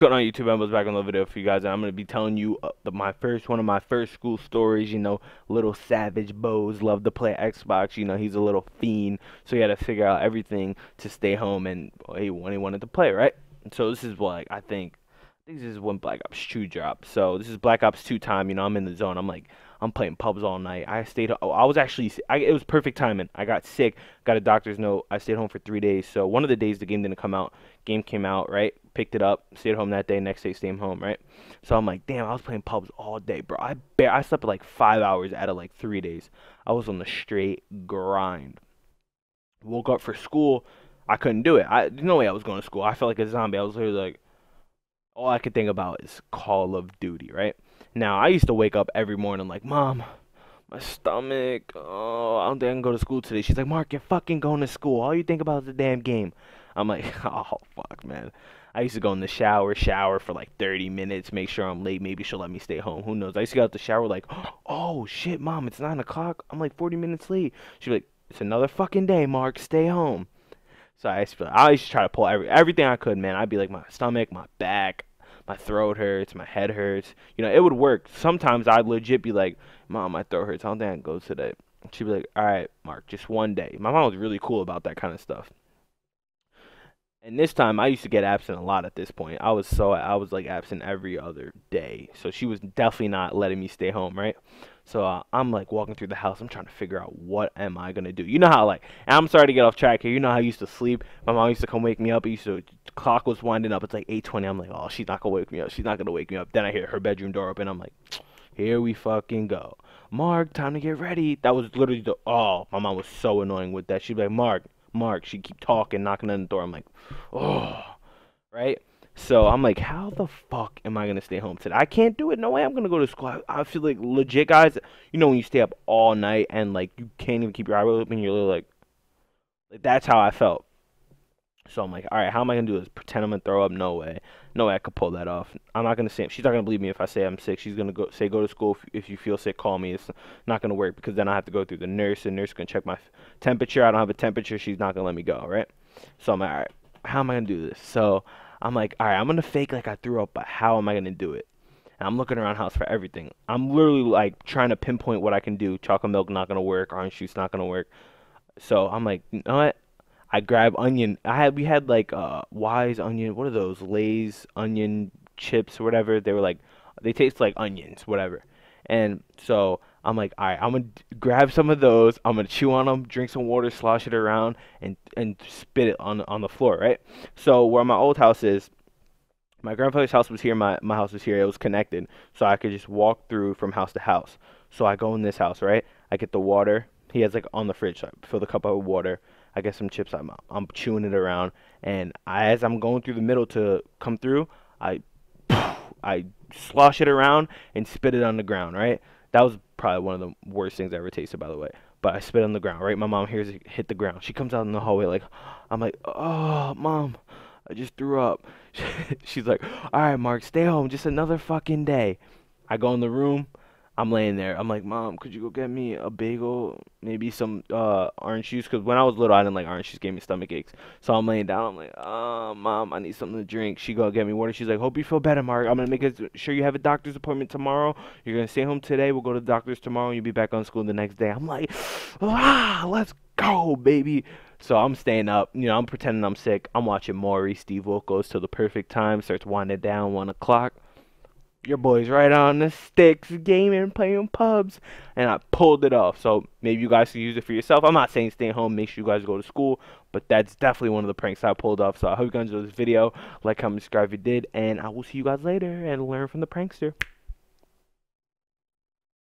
Going on YouTube, MBoZe back on the video for you guys, and I'm gonna be telling you one of my first school stories. Little savage Boz loved to play Xbox. He's a little fiend, so he had to figure out everything to stay home and when he wanted to play, right? And so this is what I think this is when Black Ops 2 dropped. So this is Black Ops 2 time. I'm in the zone. I'm playing pubs all night. I was actually, it was perfect timing. I got sick, got a doctor's note. I stayed home for 3 days. So one of the days the game didn't come out, game came out, right? Picked it up, stayed home that day. Next day, stayed home, right? So I'm like, damn, I was playing pubs all day, bro. I slept like 5 hours out of like 3 days. I was on the straight grind. Woke up for school. I couldn't do it. There's no way I was going to school. I felt like a zombie. I was literally like, all I could think about is Call of Duty, right? Now, I used to wake up every morning like, Mom, my stomach, oh, I don't think I can go to school today. She's like, Mark, you're fucking going to school. All you think about is the damn game. I'm like, oh, fuck, man. I used to go in the shower for like 30 minutes, make sure I'm late. Maybe she'll let me stay home. Who knows? I used to get out the shower like, oh, shit, Mom, it's 9 o'clock. I'm like 40 minutes late. She'd be like, it's another fucking day, Mark. Stay home. So I used to try to pull everything I could, man. I'd be like, my stomach, my back, my throat hurts, my head hurts. It would work. Sometimes I'd legit be like, Mom, my throat hurts. I don't think I can go today. She'd be like, all right, Mark, just one day. My mom was really cool about that kind of stuff. And this time, I used to get absent a lot at this point. I was like absent every other day. So she was definitely not letting me stay home, right? So I'm like walking through the house. I'm trying to figure out what am I gonna do. You know how and I'm sorry to get off track here. You know how I used to sleep. My mom used to come wake me up. Clock was winding up. It's like 8:20. I'm like, oh, she's not gonna wake me up. She's not gonna wake me up. Then I hear her bedroom door open. I'm like, here we fucking go. Mark, time to get ready. That was literally my mom was so annoying with that. She'd be like, Mark. She'd keep talking, knocking on the door. I'm like, oh, right? So I'm like, how the fuck am I gonna stay home today? I can't do it. No way I'm gonna go to school. I feel like legit, guys. When you stay up all night and like you can't even keep your eyes open, you're literally like that's how I felt. So I'm like, all right, how am I gonna do this? Pretend I'm gonna throw up? No way, no way I could pull that off. I'm not gonna say. She's not gonna believe me if I say I'm sick. She's gonna go to school. If you feel sick, call me. It's not gonna work because then I have to go through the nurse. The nurse gonna check my temperature. I don't have a temperature. She's not gonna let me go, right? So I'm like, all right, how am I gonna do this? So I'm like, all right, I'm gonna fake like I threw up, but how am I gonna do it? And I'm looking around house for everything. I'm literally like trying to pinpoint what I can do. Chocolate milk not gonna work. Orange juice not gonna work. So I'm like, you know what? I grab onion. We had like Wise onion. What are those? Lay's onion chips or whatever. They taste like onions, whatever. And so I'm like, all right, I'm gonna grab some of those. I'm gonna chew on them, drink some water, slosh it around, and spit it on the floor, right? So where my old house is, my grandfather's house was here. My house was here. It was connected, so I could just walk through from house to house. So I go in this house, right? I get the water. He has like on the fridge. So I fill the cup up with water. I get some chips. I'm chewing it around, and as I'm going through the middle to come through, I I slosh it around and spit it on the ground. Right. That was probably one of the worst things I ever tasted, by the way. But I spit on the ground. Right. My mom hears it hit the ground. She comes out in the hallway like, I'm like, oh, Mom, I just threw up. She's like, all right, Mark, stay home. Just another fucking day. I go in the room. I'm laying there. I'm like, Mom, could you go get me a bagel, maybe some orange juice? Because when I was little, I didn't like orange juice. Gave me stomach aches. So I'm laying down. I'm like, oh, Mom, I need something to drink. She go get me water. She's like, hope you feel better, Mark. I'm gonna make sure you have a doctor's appointment tomorrow. You're gonna stay home today. We'll go to the doctor's tomorrow. And you'll be back on school the next day. I'm like, let's go, baby. So I'm staying up. I'm pretending I'm sick. I'm watching Maury. Steve Wilkos till the perfect time. Starts winding down 1 o'clock. Your boy's right on the sticks, gaming, playing pubs, and I pulled it off. So maybe you guys can use it for yourself. I'm not saying stay home, make sure you guys go to school, but that's definitely one of the pranks I pulled off. So I hope you guys enjoyed this video. Like, comment, subscribe if you did, and I will see you guys later and learn from the prankster.